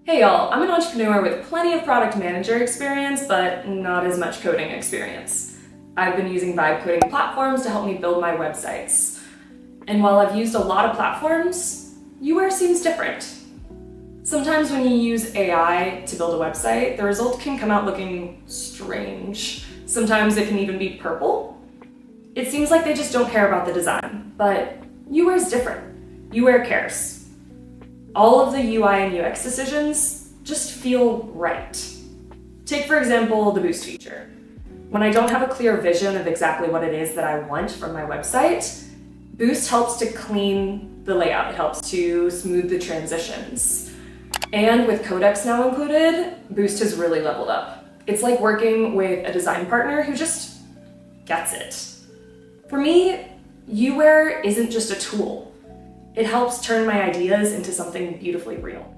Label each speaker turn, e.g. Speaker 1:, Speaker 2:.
Speaker 1: Hey y'all, I'm an entrepreneur with plenty of product manager experience, but not as much coding experience. I've been using vibe coding platforms to help me build my websites. And while I've used a lot of platforms, YouWare seems different. Sometimes when you use AI to build a website, the result can come out looking strange. Sometimes it can even be purple. It seems like they just don't care about the design, but YouWare is different. YouWare cares. All of the UI and UX decisions just feel right. Take, for example, the Boost feature. When I don't have a clear vision of exactly what it is that I want from my website, Boost helps to clean the layout. It helps to smooth the transitions. And with Codex now included, Boost has really leveled up. It's like working with a design partner who just gets it. For me, YouWare isn't just a tool. It helps turn my ideas into something beautifully real.